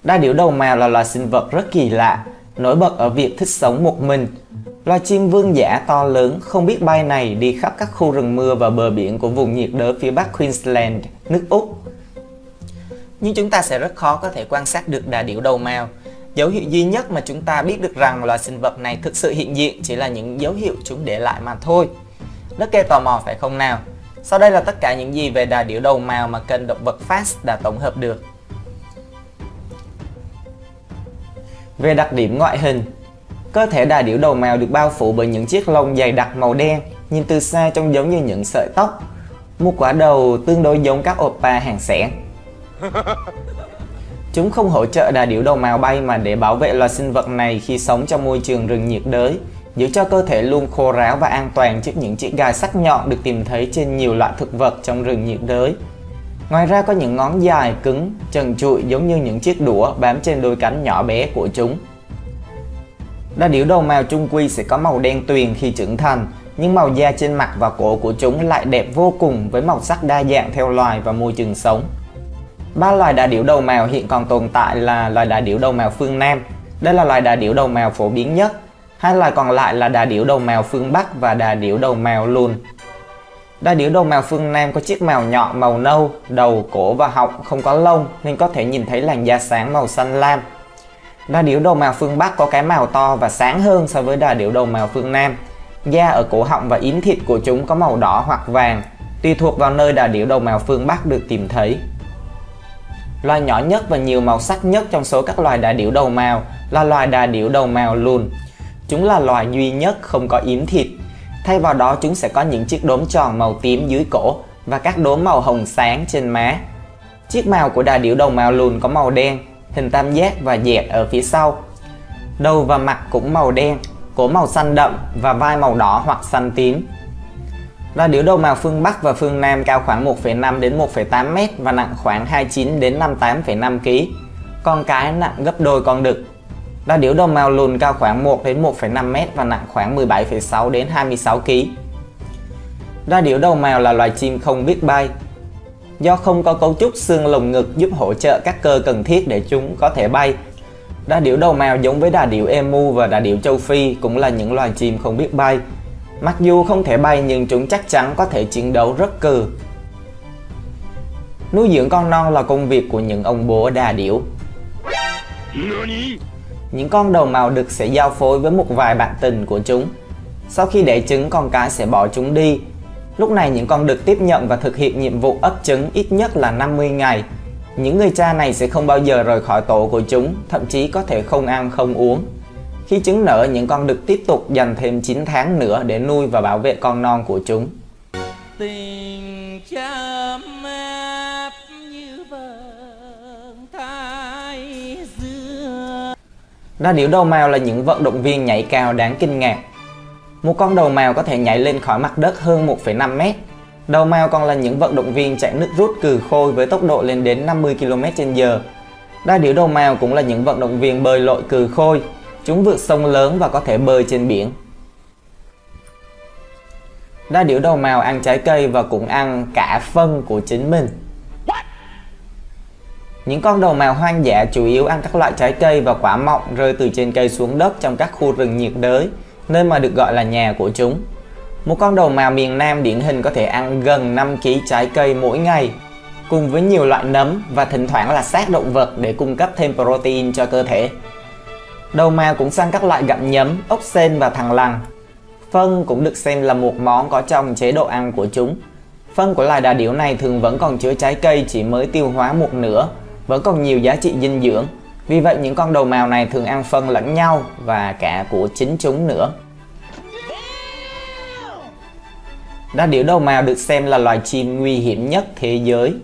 Đa điểu đầu mào là loài sinh vật rất kỳ lạ, nổi bật ở việc thích sống một mình. Loài chim vương giả to lớn, không biết bay này đi khắp các khu rừng mưa và bờ biển của vùng nhiệt đới phía bắc Queensland, nước Úc. Nhưng chúng ta sẽ rất khó có thể quan sát được đa điểu đầu mào. Dấu hiệu duy nhất mà chúng ta biết được rằng loài sinh vật này thực sự hiện diện chỉ là những dấu hiệu chúng để lại mà thôi. Rất gây tò mò phải không nào? Sau đây là tất cả những gì về đa điểu đầu mào mà kênh Động vật Facts đã tổng hợp được. Về đặc điểm ngoại hình, cơ thể đa điểu đầu mào được bao phủ bởi những chiếc lông dày đặc màu đen, nhìn từ xa trông giống như những sợi tóc. Một quả đầu tương đối giống các oppa hàng xẻng. Chúng không hỗ trợ đa điểu đầu mào bay mà để bảo vệ loài sinh vật này khi sống trong môi trường rừng nhiệt đới, giữ cho cơ thể luôn khô ráo và an toàn trước những chiếc gai sắc nhọn được tìm thấy trên nhiều loại thực vật trong rừng nhiệt đới. Ngoài ra có những ngón dài, cứng, trần trụi giống như những chiếc đũa bám trên đôi cánh nhỏ bé của chúng. Đa điểu đầu mào chung quy sẽ có màu đen tuyền khi trưởng thành, nhưng màu da trên mặt và cổ của chúng lại đẹp vô cùng với màu sắc đa dạng theo loài và môi trường sống. 3 loài đa điểu đầu mào hiện còn tồn tại là loài đa điểu đầu mào phương Nam. Đây là loài đa điểu đầu mào phổ biến nhất. Hai loài còn lại là đa điểu đầu mào phương Bắc và đa điểu đầu mào lùn. Đa điểu đầu mào phương Nam có chiếc mào nhọn màu nâu, đầu, cổ và họng không có lông nên có thể nhìn thấy làn da sáng màu xanh lam. Đa điểu đầu mào phương Bắc có cái mào to và sáng hơn so với đa điểu đầu mào phương Nam. Da ở cổ họng và yếm thịt của chúng có màu đỏ hoặc vàng, tùy thuộc vào nơi đa điểu đầu mào phương Bắc được tìm thấy. Loài nhỏ nhất và nhiều màu sắc nhất trong số các loài đa điểu đầu mào là loài đa điểu đầu mào lùn. Chúng là loài duy nhất không có yếm thịt. Thay vào đó chúng sẽ có những chiếc đốm tròn màu tím dưới cổ và các đốm màu hồng sáng trên má. Chiếc mào của đa điểu đầu mào lùn có màu đen, hình tam giác và dẹt ở phía sau. Đầu và mặt cũng màu đen, cổ màu xanh đậm và vai màu đỏ hoặc xanh tím. Đa điểu đầu mào phương Bắc và phương Nam cao khoảng 1,5 đến 1,8 m và nặng khoảng 29 đến 58,5 kg. Con cái nặng gấp đôi con đực. Đa điểu đầu mào lùn cao khoảng 1 đến 1,5 m và nặng khoảng 17,6 đến 26 kg. Đa điểu đầu mào là loài chim không biết bay. Do không có cấu trúc xương lồng ngực giúp hỗ trợ các cơ cần thiết để chúng có thể bay, đa điểu đầu mào giống với đa điểu emu và đa điểu châu Phi cũng là những loài chim không biết bay. Mặc dù không thể bay nhưng chúng chắc chắn có thể chiến đấu rất cừ. Nuôi dưỡng con non là công việc của những ông bố đa điểu. Những con đầu mào đực sẽ giao phối với một vài bạn tình của chúng. Sau khi đẻ trứng, con cái sẽ bỏ chúng đi. Lúc này những con đực tiếp nhận và thực hiện nhiệm vụ ấp trứng ít nhất là 50 ngày. Những người cha này sẽ không bao giờ rời khỏi tổ của chúng, thậm chí có thể không ăn không uống. Khi trứng nở, những con đực tiếp tục dành thêm 9 tháng nữa để nuôi và bảo vệ con non của chúng. Tình chăm áp như vầng thái dương. Đa điểu đầu mào là những vận động viên nhảy cao đáng kinh ngạc. Một con đầu mào có thể nhảy lên khỏi mặt đất hơn 1,5 m. Đầu mào còn là những vận động viên chạy nước rút cừ khôi với tốc độ lên đến 50 km/h. Đa điểu đầu mào cũng là những vận động viên bơi lội cừ khôi. Chúng vượt sông lớn và có thể bơi trên biển. Đa điểu đầu mào ăn trái cây và cũng ăn cả phân của chính mình. Những con đầu mào hoang dã chủ yếu ăn các loại trái cây và quả mọng rơi từ trên cây xuống đất trong các khu rừng nhiệt đới, nơi mà được gọi là nhà của chúng. Một con đầu mào miền Nam điển hình có thể ăn gần 5 kg trái cây mỗi ngày, cùng với nhiều loại nấm và thỉnh thoảng là xác động vật để cung cấp thêm protein cho cơ thể. Đầu mào cũng săn các loại gặm nhấm, ốc sên và thằn lằn. Phân cũng được xem là một món có trong chế độ ăn của chúng. Phân của loài đa điểu này thường vẫn còn chứa trái cây chỉ mới tiêu hóa một nửa, vẫn còn nhiều giá trị dinh dưỡng. Vì vậy những con đầu mào này thường ăn phân lẫn nhau và cả của chính chúng nữa. Đa điểu đầu mào được xem là loài chim nguy hiểm nhất thế giới.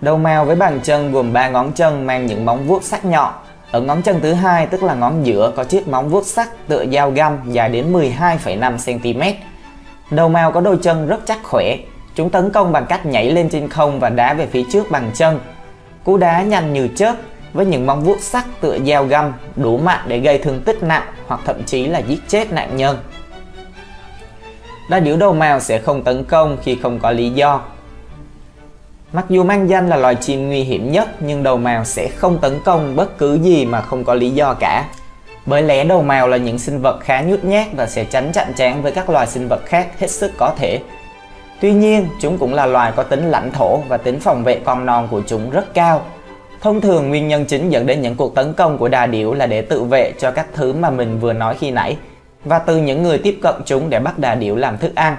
Đầu mào với bàn chân gồm 3 ngón chân mang những móng vuốt sắc nhọn. Ở ngón chân thứ hai, tức là ngón giữa, có chiếc móng vuốt sắc tựa dao găm dài đến 12,5 cm. Đầu mào có đôi chân rất chắc khỏe. Chúng tấn công bằng cách nhảy lên trên không và đá về phía trước bằng chân. Cú đá nhanh như chớp với những móng vuốt sắc tựa dao găm đủ mạnh để gây thương tích nặng hoặc thậm chí là giết chết nạn nhân. Đa điểu đầu mào sẽ không tấn công khi không có lý do. Mặc dù mang danh là loài chim nguy hiểm nhất, nhưng đầu mào sẽ không tấn công bất cứ gì mà không có lý do cả. Bởi lẽ đầu mào là những sinh vật khá nhút nhát và sẽ tránh chạm trán với các loài sinh vật khác hết sức có thể. Tuy nhiên, chúng cũng là loài có tính lãnh thổ và tính phòng vệ con non của chúng rất cao. Thông thường, nguyên nhân chính dẫn đến những cuộc tấn công của đà điểu là để tự vệ cho các thứ mà mình vừa nói khi nãy, và từ những người tiếp cận chúng để bắt đà điểu làm thức ăn.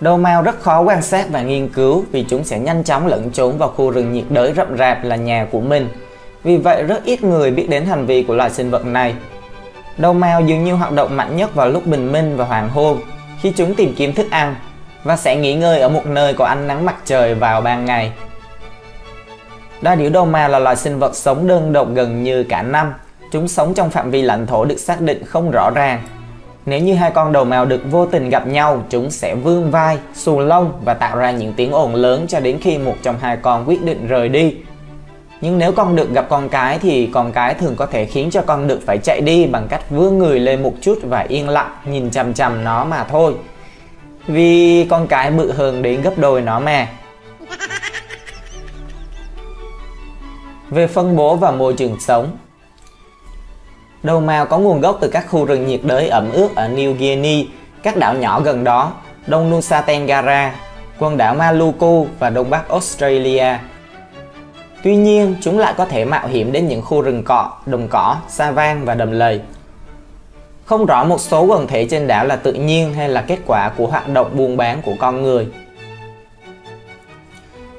Đầu mào rất khó quan sát và nghiên cứu vì chúng sẽ nhanh chóng lẫn trốn vào khu rừng nhiệt đới rậm rạp là nhà của mình. Vì vậy, rất ít người biết đến hành vi của loài sinh vật này. Đầu mào dường như hoạt động mạnh nhất vào lúc bình minh và hoàng hôn, khi chúng tìm kiếm thức ăn, và sẽ nghỉ ngơi ở một nơi có ánh nắng mặt trời vào ban ngày. Đà điểu đầu mào là loài sinh vật sống đơn độc gần như cả năm. Chúng sống trong phạm vi lãnh thổ được xác định không rõ ràng. Nếu như hai con đầu mào đực vô tình gặp nhau, chúng sẽ vươn vai, xù lông và tạo ra những tiếng ồn lớn cho đến khi một trong hai con quyết định rời đi. Nhưng nếu con đực gặp con cái thì con cái thường có thể khiến cho con đực phải chạy đi bằng cách vươn người lên một chút và yên lặng nhìn chằm chằm nó mà thôi. Vì con cái bự hơn đến gấp đôi nó mà. Về phân bố và môi trường sống, đầu mào có nguồn gốc từ các khu rừng nhiệt đới ẩm ướt ở New Guinea, các đảo nhỏ gần đó, Đông Nusa Tenggara, quần đảo Maluku và Đông Bắc Australia. Tuy nhiên, chúng lại có thể mạo hiểm đến những khu rừng cọ, đồng cỏ, sa van và đầm lầy. Không rõ một số quần thể trên đảo là tự nhiên hay là kết quả của hoạt động buôn bán của con người.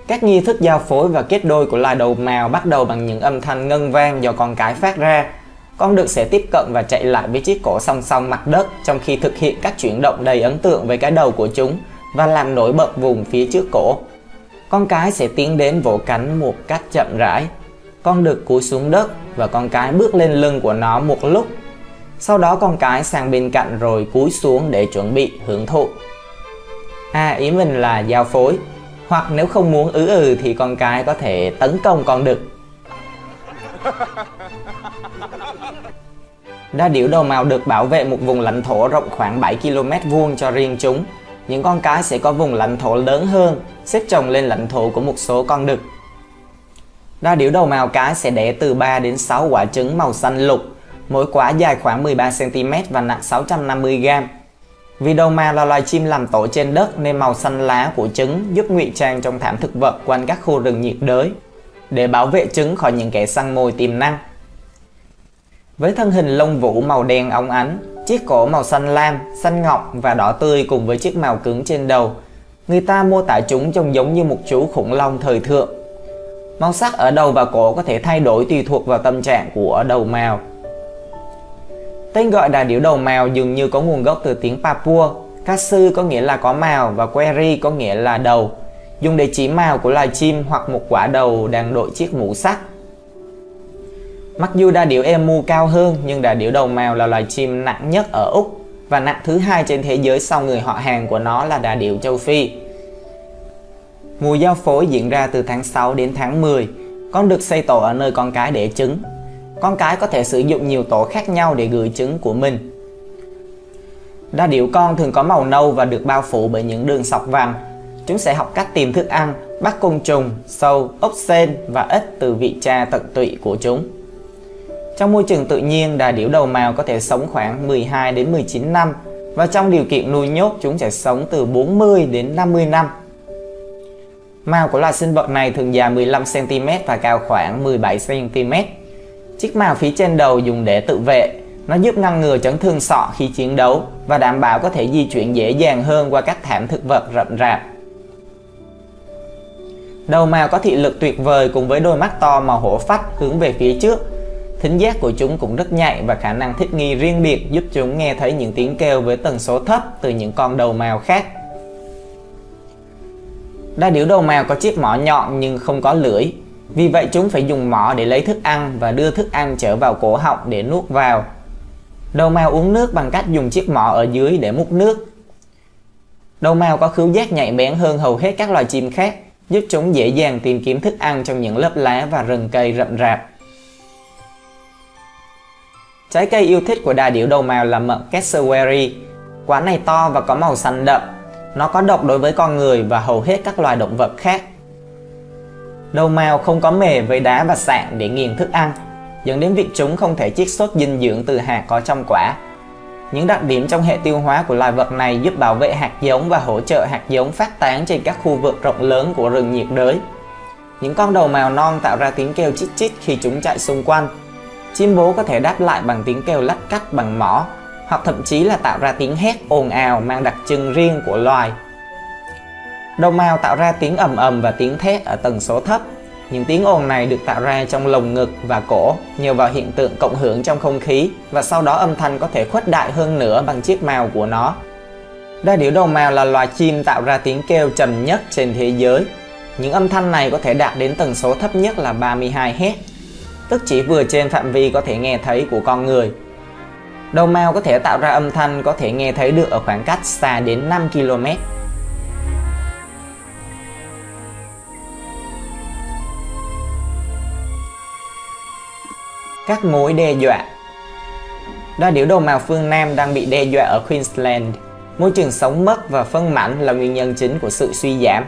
Các nghi thức giao phối và kết đôi của loài đầu mào bắt đầu bằng những âm thanh ngân vang do con cái phát ra. Con đực sẽ tiếp cận và chạy lại với chiếc cổ song song mặt đất trong khi thực hiện các chuyển động đầy ấn tượng với cái đầu của chúng và làm nổi bật vùng phía trước cổ. Con cái sẽ tiến đến vỗ cánh một cách chậm rãi. Con đực cúi xuống đất và con cái bước lên lưng của nó một lúc. Sau đó con cái sang bên cạnh rồi cúi xuống để chuẩn bị hưởng thụ. Ý mình là giao phối. Hoặc nếu không muốn thì con cái có thể tấn công con đực. Đà điểu đầu mào được bảo vệ một vùng lãnh thổ rộng khoảng 7 km vuông cho riêng chúng. Những con cái sẽ có vùng lãnh thổ lớn hơn, xếp chồng lên lãnh thổ của một số con đực. Đà điểu đầu mào cái sẽ đẻ từ 3 đến 6 quả trứng màu xanh lục, mỗi quả dài khoảng 13 cm và nặng 650 g. Vì đầu mào là loài chim làm tổ trên đất nên màu xanh lá của trứng giúp ngụy trang trong thảm thực vật quanh các khu rừng nhiệt đới, để bảo vệ trứng khỏi những kẻ săn mồi tiềm năng. Với thân hình lông vũ màu đen óng ánh, chiếc cổ màu xanh lam, xanh ngọc và đỏ tươi cùng với chiếc mào cứng trên đầu, người ta mô tả chúng trông giống như một chú khủng long thời thượng. Màu sắc ở đầu và cổ có thể thay đổi tùy thuộc vào tâm trạng của đầu mào. Tên gọi đà điểu đầu mào dường như có nguồn gốc từ tiếng Papua. Kasu có nghĩa là có mào và query có nghĩa là đầu, dùng để chỉ mào của loài chim hoặc một quả đầu đang đội chiếc mũ sắt. Mặc dù đà điểu emu cao hơn, nhưng đà điểu đầu mào là loài chim nặng nhất ở Úc và nặng thứ hai trên thế giới sau người họ hàng của nó là đà điểu châu Phi. Mùa giao phối diễn ra từ tháng 6 đến tháng 10. Con đực xây tổ ở nơi con cái đẻ trứng. Con cái có thể sử dụng nhiều tổ khác nhau để gửi trứng của mình. Đà điểu con thường có màu nâu và được bao phủ bởi những đường sọc vàng. Chúng sẽ học cách tìm thức ăn, bắt côn trùng, sâu, ốc sên và ếch từ vị cha tận tụy của chúng. Trong môi trường tự nhiên, đà điểu đầu mào có thể sống khoảng 12 đến 19 năm và trong điều kiện nuôi nhốt chúng sẽ sống từ 40 đến 50 năm. Mào của loài sinh vật này thường dài 15 cm và cao khoảng 17 cm. Chiếc mào phía trên đầu dùng để tự vệ. Nó giúp ngăn ngừa chấn thương sọ khi chiến đấu và đảm bảo có thể di chuyển dễ dàng hơn qua các thảm thực vật rậm rạp. Đầu mào có thị lực tuyệt vời cùng với đôi mắt to màu hổ phách hướng về phía trước. Thính giác của chúng cũng rất nhạy và khả năng thích nghi riêng biệt giúp chúng nghe thấy những tiếng kêu với tần số thấp từ những con đầu mào khác. Đà điểu đầu mào có chiếc mỏ nhọn nhưng không có lưỡi. Vì vậy chúng phải dùng mỏ để lấy thức ăn và đưa thức ăn trở vào cổ họng để nuốt vào. Đầu mào uống nước bằng cách dùng chiếc mỏ ở dưới để múc nước. Đầu mào có khứu giác nhạy bén hơn hầu hết các loài chim khác, giúp chúng dễ dàng tìm kiếm thức ăn trong những lớp lá và rừng cây rậm rạp. Trái cây yêu thích của đà điểu đầu mào là mận cassowary. Quả này to và có màu xanh đậm. Nó có độc đối với con người và hầu hết các loài động vật khác. Đầu mào không có mề với đá và sạn để nghiền thức ăn, dẫn đến việc chúng không thể chiết xuất dinh dưỡng từ hạt có trong quả. Những đặc điểm trong hệ tiêu hóa của loài vật này giúp bảo vệ hạt giống và hỗ trợ hạt giống phát tán trên các khu vực rộng lớn của rừng nhiệt đới. Những con đầu mào non tạo ra tiếng kêu chít chít khi chúng chạy xung quanh. Chim bố có thể đáp lại bằng tiếng kêu lách cách bằng mỏ, hoặc thậm chí là tạo ra tiếng hét ồn ào mang đặc trưng riêng của loài. Đầu mào tạo ra tiếng ầm ầm và tiếng thét ở tần số thấp. Những tiếng ồn này được tạo ra trong lồng ngực và cổ nhờ vào hiện tượng cộng hưởng trong không khí, và sau đó âm thanh có thể khuếch đại hơn nữa bằng chiếc mào của nó. Đa điểu đầu mào là loài chim tạo ra tiếng kêu trầm nhất trên thế giới. Những âm thanh này có thể đạt đến tần số thấp nhất là 32 Hz, tức chỉ vừa trên phạm vi có thể nghe thấy của con người. Đầu mào có thể tạo ra âm thanh có thể nghe thấy được ở khoảng cách xa đến 5 km. Các mối đe dọa. Đa điểu đầu mào phương Nam đang bị đe dọa ở Queensland. Môi trường sống mất và phân mảnh là nguyên nhân chính của sự suy giảm.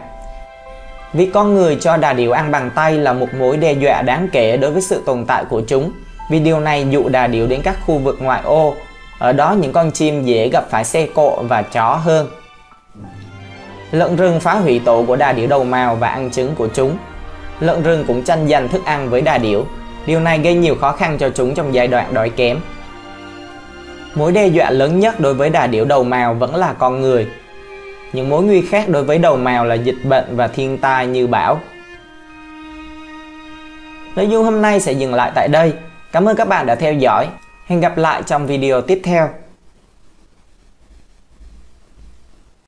Việc con người cho đà điểu ăn bằng tay là một mối đe dọa đáng kể đối với sự tồn tại của chúng, vì điều này dụ đà điểu đến các khu vực ngoại ô. Ở đó những con chim dễ gặp phải xe cộ và chó hơn. Lợn rừng phá hủy tổ của đà điểu đầu mào và ăn trứng của chúng. Lợn rừng cũng tranh giành thức ăn với đà điểu. Điều này gây nhiều khó khăn cho chúng trong giai đoạn đói kém. Mối đe dọa lớn nhất đối với đà điểu đầu mào vẫn là con người. Những mối nguy khác đối với đầu mào là dịch bệnh và thiên tai như bão. Nội dung hôm nay sẽ dừng lại tại đây. Cảm ơn các bạn đã theo dõi. Hẹn gặp lại trong video tiếp theo.